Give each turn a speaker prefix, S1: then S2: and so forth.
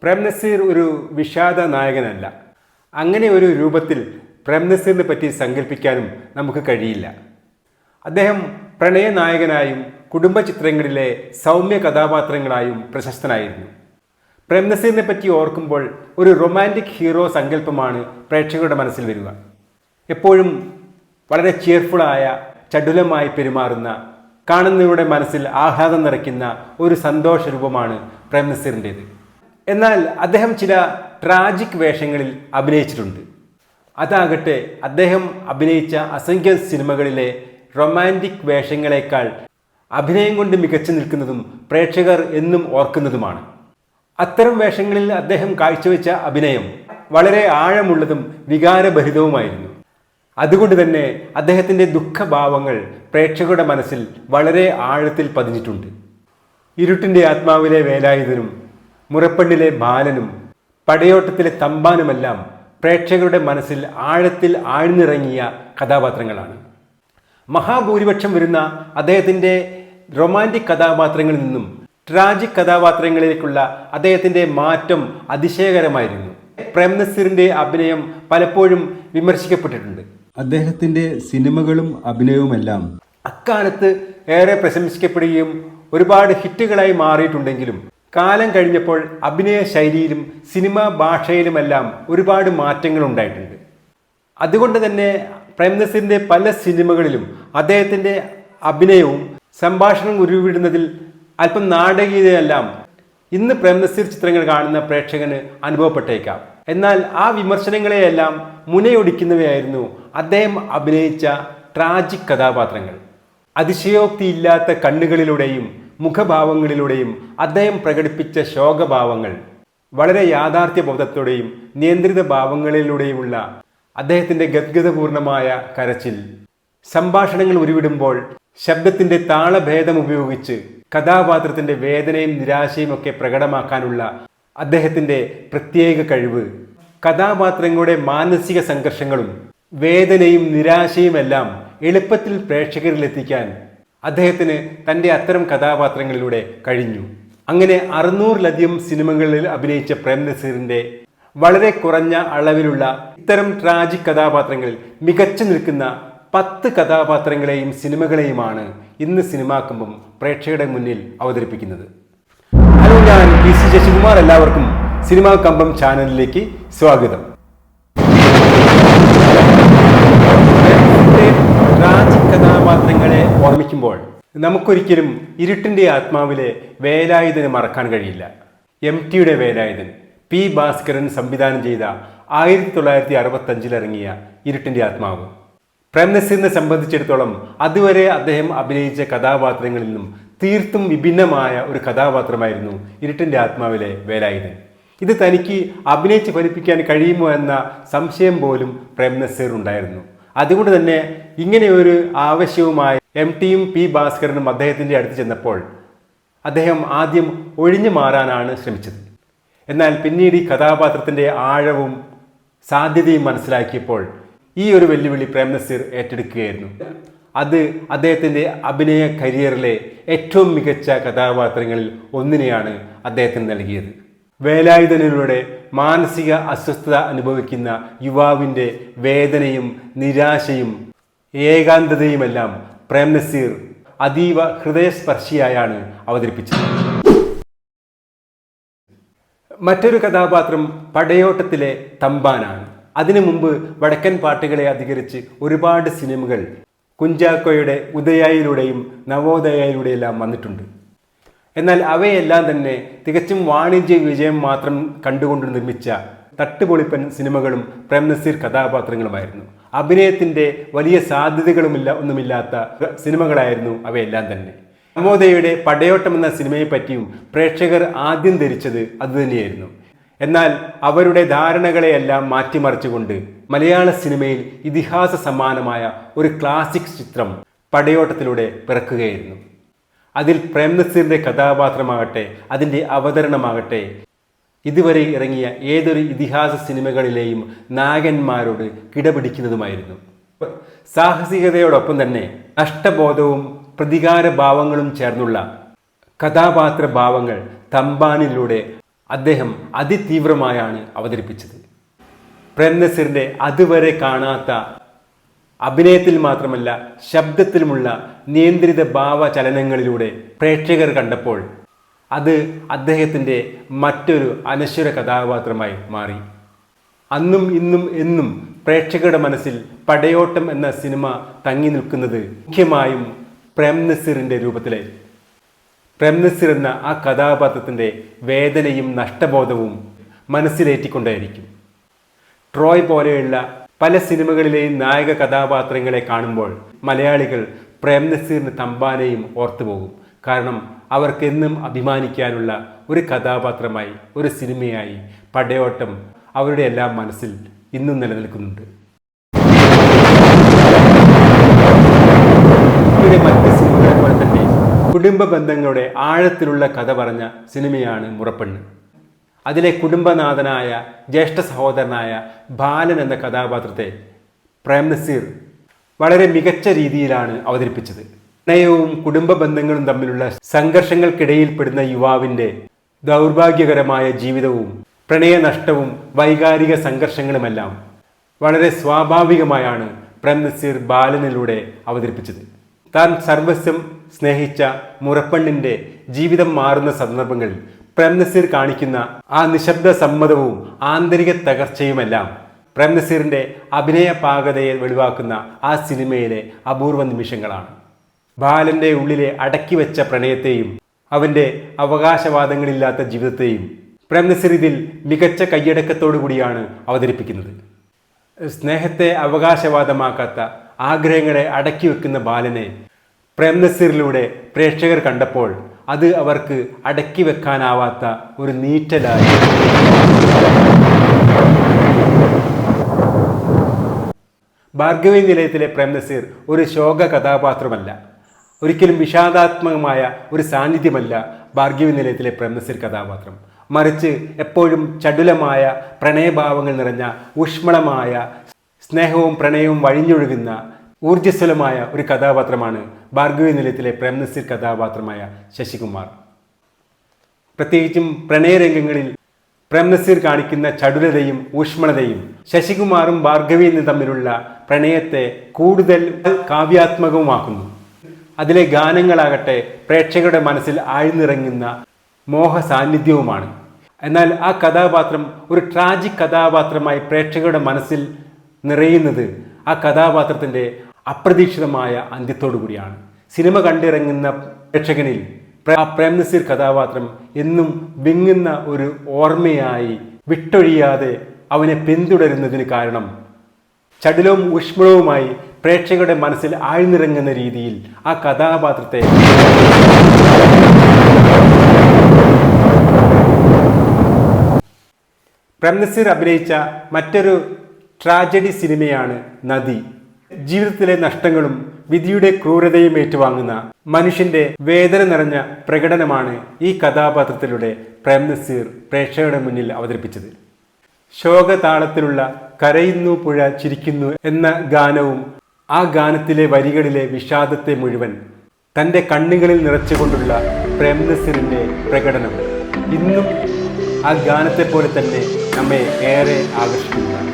S1: പ്രേംനസീർ ഒരു വിഷാദ നായകനല്ല. അങ്ങനെ ഒരു രൂപത്തിൽ പ്രേംനസീറിനെ പറ്റി സങ്കല്പിക്കാനും നമുക്ക് കഴിയില്ല. അദ്ദേഹം പ്രണയനായകനായും കുടുംബ ചിത്രങ്ങളിലെ സൗമ്യ കഥാപാത്രങ്ങളായും പ്രശസ്തനായിരുന്നു. പ്രേംനസീറിനെ പറ്റി ഓർക്കുമ്പോൾ ഒരു റൊമാൻറ്റിക് ഹീറോ സങ്കല്പമാണ് പ്രേക്ഷകരുടെ മനസ്സിൽ വരിക. എപ്പോഴും വളരെ ചിയർഫുള്ളായ, ചടുലമായി പെരുമാറുന്ന, കാണുന്നവരുടെ മനസ്സിൽ ആഹ്ലാദം നിറയ്ക്കുന്ന ഒരു സന്തോഷ രൂപമാണ് പ്രേംനസീറിൻ്റേത്. എന്നാൽ അദ്ദേഹം ചില ട്രാജിക് വേഷങ്ങളിൽ അഭിനയിച്ചിട്ടുണ്ട്. അതാകട്ടെ അദ്ദേഹം അഭിനയിച്ച അസംഖ്യം സിനിമകളിലെ റൊമാൻറ്റിക് വേഷങ്ങളെക്കാൾ അഭിനയം കൊണ്ട് മികച്ചു നിൽക്കുന്നതും പ്രേക്ഷകർ എന്നും ഓർക്കുന്നതുമാണ്. അത്തരം വേഷങ്ങളിൽ അദ്ദേഹം കാഴ്ചവെച്ച അഭിനയം വളരെ ആഴമുള്ളതും വികാരഭരിതവുമായിരുന്നു. അതുകൊണ്ട് തന്നെ അദ്ദേഹത്തിൻ്റെ ദുഃഖഭാവങ്ങൾ പ്രേക്ഷകരുടെ മനസ്സിൽ വളരെ ആഴത്തിൽ പതിഞ്ഞിട്ടുണ്ട്. ഇരുട്ടിൻ്റെ ആത്മാവിലെ വേലായുധനും മുറപ്പെണ്ണിലെ ബാലനും പടയോട്ടത്തിലെ തമ്പാനുമെല്ലാം പ്രേക്ഷകരുടെ മനസ്സിൽ ആഴത്തിൽ ആഴ്ന്നിറങ്ങിയ കഥാപാത്രങ്ങളാണ്. മഹാഭൂരിപക്ഷം വരുന്ന അദ്ദേഹത്തിൻ്റെ റൊമാൻറ്റിക് കഥാപാത്രങ്ങളിൽ നിന്നും ട്രാജിക് കഥാപാത്രങ്ങളിലേക്കുള്ള അദ്ദേഹത്തിൻ്റെ മാറ്റം അതിശയകരമായിരുന്നു. പ്രേംനസീറിൻ്റെ അഭിനയം പലപ്പോഴും വിമർശിക്കപ്പെട്ടിട്ടുണ്ട്. അദ്ദേഹത്തിൻ്റെ സിനിമകളും അഭിനയവുമെല്ലാം അക്കാലത്ത് ഏറെ പ്രശംസിക്കപ്പെടുകയും ഒരുപാട് ഹിറ്റുകളായി മാറിയിട്ടുണ്ടെങ്കിലും കാലം കഴിഞ്ഞപ്പോൾ അഭിനയ ശൈലിയിലും സിനിമാ ഭാഷയിലുമെല്ലാം ഒരുപാട് മാറ്റങ്ങൾ ഉണ്ടായിട്ടുണ്ട്. അതുകൊണ്ട് തന്നെ പ്രേംനസീറിൻ്റെ പല സിനിമകളിലും അദ്ദേഹത്തിൻ്റെ അഭിനയവും സംഭാഷണം ഉരുവിടുന്നതിൽ അല്പം നാടകീയതയെല്ലാം ഇന്ന് പ്രേംനസീർ ചിത്രങ്ങൾ കാണുന്ന പ്രേക്ഷകന് അനുഭവപ്പെട്ടേക്കാം. എന്നാൽ ആ വിമർശനങ്ങളെയെല്ലാം മുനയൊടിക്കുന്നവയായിരുന്നു അദ്ദേഹം അഭിനയിച്ച ട്രാജിക് കഥാപാത്രങ്ങൾ. അതിശയോക്തിയില്ലാത്ത കണ്ണുകളിലൂടെയും മുഖഭാവങ്ങളിലൂടെയും അദ്ദേഹം പ്രകടിപ്പിച്ച ശോകഭാവങ്ങൾ, വളരെ യാഥാർത്ഥ്യബോധത്തോടെയും നിയന്ത്രിത ഭാവങ്ങളിലൂടെയുമുള്ള അദ്ദേഹത്തിൻ്റെ ഗദ്ഗതപൂർണമായ കരച്ചിൽ, സംഭാഷണങ്ങൾ ഉരുവിടുമ്പോൾ ശബ്ദത്തിൻ്റെ താളഭേദം ഉപയോഗിച്ച് കഥാപാത്രത്തിൻ്റെ വേദനയും നിരാശയും ഒക്കെ പ്രകടമാക്കാനുള്ള അദ്ദേഹത്തിൻ്റെ പ്രത്യേക കഴിവ്, കഥാപാത്രങ്ങളുടെ മാനസിക സംഘർഷങ്ങളും വേദനയും നിരാശയുമെല്ലാം എളുപ്പത്തിൽ പ്രേക്ഷകരിലെത്തിക്കാൻ അദ്ദേഹത്തിന് തൻ്റെ അത്തരം കഥാപാത്രങ്ങളിലൂടെ കഴിഞ്ഞു. അങ്ങനെ 600-ലധികം സിനിമകളിൽ അഭിനയിച്ച പ്രേംനസീറിൻ്റെ വളരെ കുറഞ്ഞ അളവിലുള്ള ഇത്തരം ട്രാജിക് കഥാപാത്രങ്ങളിൽ മികച്ചു നിൽക്കുന്ന 10 കഥാപാത്രങ്ങളെയും സിനിമകളെയുമാണ് ഇന്ന് സിനിമാ കമ്പം പ്രേക്ഷകരുടെ മുന്നിൽ അവതരിപ്പിക്കുന്നത്. ഹലോ, ഞാൻ PC ശശികുമാർ. എല്ലാവർക്കും സിനിമാ കമ്പം ചാനലിലേക്ക് സ്വാഗതം. ട്രാജിക് കഥാപാത്രങ്ങളെ ഓർമ്മിക്കുമ്പോൾ നമുക്കൊരിക്കലും ഇരുട്ടിൻ്റെ ആത്മാവിലെ വേലായുധനെ മറക്കാൻ കഴിയില്ല. MTയുടെ വേലായുധൻ, P. ഭാസ്കരൻ സംവിധാനം ചെയ്ത 1965 ഇറങ്ങിയ ഇരുട്ടിൻ്റെ ആത്മാവ്. പ്രേംനസീറിനെ സംബന്ധിച്ചിടത്തോളം അതുവരെ അദ്ദേഹം അഭിനയിച്ച കഥാപാത്രങ്ങളിൽ നിന്നും തീർത്തും വിഭിന്നമായ ഒരു കഥാപാത്രമായിരുന്നു ഇരുട്ടിൻ്റെ ആത്മാവിലെ വേലായുധൻ. ഇത് തനിക്ക് അഭിനയിച്ച് ഫലിപ്പിക്കാൻ കഴിയുമോ എന്ന സംശയം പോലും പ്രേംനസീർ ഉണ്ടായിരുന്നു. അതുകൊണ്ട് തന്നെ ഇങ്ങനെ ഒരു ആവശ്യവുമായി MTയും P. ഭാസ്കരനും അദ്ദേഹത്തിൻ്റെ അടുത്ത് ചെന്നപ്പോൾ അദ്ദേഹം ആദ്യം ഒഴിഞ്ഞു മാറാനാണ് ശ്രമിച്ചത്. എന്നാൽ പിന്നീട് ഈ കഥാപാത്രത്തിൻ്റെ ആഴവും സാധ്യതയും മനസ്സിലാക്കിയപ്പോൾ ഈ ഒരു വെല്ലുവിളി പ്രേംനസീർ ഏറ്റെടുക്കുകയായിരുന്നു. അത് അദ്ദേഹത്തിൻ്റെ അഭിനയ കരിയറിലെ ഏറ്റവും മികച്ച കഥാപാത്രങ്ങളിൽ ഒന്നിനെയാണ് അദ്ദേഹത്തിന് നൽകിയത്. വേലായുധനിലൂടെ മാനസിക അസ്വസ്ഥത അനുഭവിക്കുന്ന യുവാവിൻ്റെ വേദനയും നിരാശയും ഏകാന്തതയുമെല്ലാം പ്രേംനസീർ അതീവ ഹൃദയസ്പർശിയായാണ് അവതരിപ്പിച്ചത്. മറ്റൊരു കഥാപാത്രം പടയോട്ടത്തിലെ തമ്പാനാണ്. അതിനു മുമ്പ് വടക്കൻ പാട്ടുകളെ അധികരിച്ച് ഒരുപാട് സിനിമകൾ കുഞ്ചാക്കോയുടെ ഉദയയിലൂടെയും നവോദയയിലൂടെയെല്ലാം വന്നിട്ടുണ്ട്. എന്നാൽ അവയെല്ലാം തന്നെ തികച്ചും വാണിജ്യ വിജയം മാത്രം കണ്ടുകൊണ്ട് നിർമ്മിച്ച തട്ടുപൊളിപ്പൻ സിനിമകളും പ്രേംനസീർ കഥാപാത്രങ്ങളുമായിരുന്നു. അഭിനയത്തിൻ്റെ വലിയ ഒന്നുമില്ലാത്ത സിനിമകളായിരുന്നു അവയെല്ലാം തന്നെ. നവോദയയുടെ പടയോട്ടം എന്ന സിനിമയെ പറ്റിയും പ്രേക്ഷകർ ആദ്യം ധരിച്ചത് അതുതന്നെയായിരുന്നു. എന്നാൽ അവരുടെ ധാരണകളെയെല്ലാം മാറ്റിമറിച്ചുകൊണ്ട് മലയാള സിനിമയിൽ ഇതിഹാസ സമാനമായ ഒരു ക്ലാസിക് ചിത്രം പടയോട്ടത്തിലൂടെ പിറക്കുകയായിരുന്നു. അതിൽ പ്രേംനസീറിൻ്റെ കഥാപാത്രമാകട്ടെ, അതിൻ്റെ അവതരണമാകട്ടെ, ഇതുവരെ ഇറങ്ങിയ ഏതൊരു ഇതിഹാസ സിനിമകളിലെയും നായകന്മാരോട് കിടപിടിക്കുന്നതുമായിരുന്നു. സാഹസികതയോടൊപ്പം തന്നെ നഷ്ടബോധവും പ്രതികാര ഭാവങ്ങളും ചേർന്നുള്ള കഥാപാത്ര ഭാവങ്ങൾ തമ്പാനിലൂടെ അദ്ദേഹം അതിതീവ്രമായാണ് അവതരിപ്പിച്ചത്. പ്രേം നസീറിൻ്റെ അതുവരെ കാണാത്ത അഭിനയത്തിൽ മാത്രമല്ല ശബ്ദത്തിലുമുള്ള നിയന്ത്രിത ഭാവചലനങ്ങളിലൂടെ പ്രേക്ഷകർ കണ്ടപ്പോൾ അത് അദ്ദേഹത്തിൻ്റെ മറ്റൊരു അനശ്വര കഥാപാത്രമായി മാറി. അന്നും ഇന്നും എന്നും പ്രേക്ഷകരുടെ മനസ്സിൽ പടയോട്ടം എന്ന സിനിമ തങ്ങി നിൽക്കുന്നത് മുഖ്യമായും പ്രേം നസീറിൻ്റെ രൂപത്തിലെ പ്രേം നസീർ എന്ന ആ കഥാപാത്രത്തിൻ്റെ വേദനയും നഷ്ടബോധവും മനസ്സിലേറ്റിക്കൊണ്ടായിരിക്കും. ട്രോയ് പോലെയുള്ള പല സിനിമകളിലെയും നായക കഥാപാത്രങ്ങളെ കാണുമ്പോൾ മലയാളികൾ പ്രേം നസീറിന് തമ്പാനെയും ഓർത്തുപോകും. കാരണം അവർക്കെന്നും അഭിമാനിക്കാനുള്ള ഒരു കഥാപാത്രമായി, ഒരു സിനിമയായി പടയോട്ടം അവരുടെ എല്ലാം മനസ്സിൽ ഇന്നും നിലനിൽക്കുന്നുണ്ട്. ഇവിടെ മറ്റ് സിനിമകളെ പോലെ തന്നെ കുടുംബ ബന്ധങ്ങളുടെ ആഴത്തിലുള്ള കഥ പറഞ്ഞ സിനിമയാണ് മുറപ്പെണ്ണ്. അതിലെ കുടുംബനാഥനായ ജ്യേഷ്ഠ സഹോദരനായ ബാലൻ എന്ന കഥാപാത്രത്തെ പ്രേം നസീർ വളരെ മികച്ച രീതിയിലാണ് അവതരിപ്പിച്ചത്. പ്രണയവും കുടുംബ ബന്ധങ്ങളും തമ്മിലുള്ള സംഘർഷങ്ങൾക്കിടയിൽപ്പെടുന്ന യുവാവിൻ്റെ ദൗർഭാഗ്യകരമായ ജീവിതവും പ്രണയനഷ്ടവും വൈകാരിക സംഘർഷങ്ങളുമെല്ലാം വളരെ സ്വാഭാവികമായാണ് പ്രേം നസീർ ബാലനിലൂടെ അവതരിപ്പിച്ചത്. താൻ സർവസ്വം സ്നേഹിച്ച മുറപ്പെണ്ണിൻ്റെ ജീവിതം മാറുന്ന സന്ദർഭങ്ങളിൽ പ്രേം നസീർ കാണിക്കുന്ന ആ നിശബ്ദ സമ്മതവും ആന്തരിക തകർച്ചയുമെല്ലാം പ്രേം നസീറിൻ്റെ അഭിനയ പാകതയെ വെളിവാക്കുന്ന ആ സിനിമയിലെ അപൂർവ നിമിഷങ്ങളാണ്. ബാലൻ്റെ ഉള്ളിലെ അടക്കി വെച്ച പ്രണയത്തെയും അവൻ്റെ അവകാശവാദങ്ങളില്ലാത്ത ജീവിതത്തെയും പ്രേം നസീർ ഇതിൽ മികച്ച കയ്യടക്കത്തോടു കൂടിയാണ് അവതരിപ്പിക്കുന്നത്. സ്നേഹത്തെ അവകാശവാദമാക്കാത്ത, ആഗ്രഹങ്ങളെ അടക്കി വെക്കുന്ന ബാലനെ പ്രേം നസീറിലൂടെ പ്രേക്ഷകർ കണ്ടപ്പോൾ അത് അവർക്ക് അടക്കി വെക്കാനാവാത്ത ഒരു നീറ്റലായി. ഭാർഗവി നിലയത്തിലെ പ്രേം നസീർ ഒരു ശോക കഥാപാത്രമല്ല, ഒരിക്കലും വിഷാദാത്മകമായ ഒരു സാന്നിധ്യമല്ല ഭാർഗവി നിലയത്തിലെ പ്രേം നസീർ കഥാപാത്രം. മറിച്ച് എപ്പോഴും ചടുലമായ പ്രണയഭാവങ്ങൾ നിറഞ്ഞ ഊഷ്മളമായ സ്നേഹവും പ്രണയവും വഴിഞ്ഞൊഴുകുന്ന ഊർജ്ജസ്വലമായ ഒരു കഥാപാത്രമാണ് ഭാർഗവി നിലയത്തിലെ പ്രേം നസീർ കഥാപാത്രമായ ശശികുമാർ. പ്രത്യേകിച്ചും പ്രണയരംഗങ്ങളിൽ പ്രേം നസീർ കാണിക്കുന്ന ചടുലതയും ഊഷ്മളതയും ശശികുമാറും ഭാർഗവിയും തമ്മിലുള്ള പ്രണയത്തെ കൂടുതൽ കാവ്യാത്മകവുമാക്കുന്നു. അതിലെ ഗാനങ്ങളാകട്ടെ പ്രേക്ഷകരുടെ മനസ്സിൽ ആഴ്ന്നിറങ്ങുന്ന മോഹ സാന്നിധ്യവുമാണ്. എന്നാൽ ആ കഥാപാത്രം ഒരു ട്രാജിക് കഥാപാത്രമായി പ്രേക്ഷകരുടെ മനസ്സിൽ നിറയുന്നത് ആ കഥാപാത്രത്തിൻ്റെ അപ്രതീക്ഷിതമായ അന്ത്യത്തോടു കൂടിയാണ്. സിനിമ കണ്ടിറങ്ങുന്ന പ്രേക്ഷകനിൽ പ്രേം നസീർ കഥാപാത്രം എന്നും വിങ്ങുന്ന ഒരു ഓർമ്മയായി വിട്ടൊഴിയാതെ അവനെ പിന്തുടരുന്നതിന് കാരണം ചടുലവും ഊഷ്മളവുമായി പ്രേക്ഷകരുടെ മനസ്സിൽ ആഴ്ന്നിറങ്ങുന്ന രീതിയിൽ ആ കഥാപാത്രത്തെ പ്രേം നസീർ അഭിനയിച്ച മറ്റൊരു ട്രാജഡി സിനിമയാണ് നദി. ജീവിതത്തിലെ നഷ്ടങ്ങളും വിധിയുടെ ക്രൂരതയും ഏറ്റുവാങ്ങുന്ന മനുഷ്യന്റെ വേദന നിറഞ്ഞ പ്രകടനമാണ് ഈ കഥാപാത്രത്തിലൂടെ പ്രേം നസീർ പ്രേക്ഷകരുടെ മുന്നിൽ അവതരിപ്പിച്ചത്. ശോകതാളത്തിലുള്ള കരയുന്നു പുഴ ചിരിക്കുന്നു എന്ന ഗാനവും ആ ഗാനത്തിലെ വരികളിലെ വിഷാദത്തെ മുഴുവൻ തൻ്റെ കണ്ണുകളിൽ നിറച്ചുകൊണ്ടുള്ള പ്രേം നസീറിൻ്റെ പ്രകടനം ഇന്നും ആ ഗാനത്തെ പോലെ തന്നെ നമ്മെ ഏറെ ആകർഷിക്കുന്നതാണ്.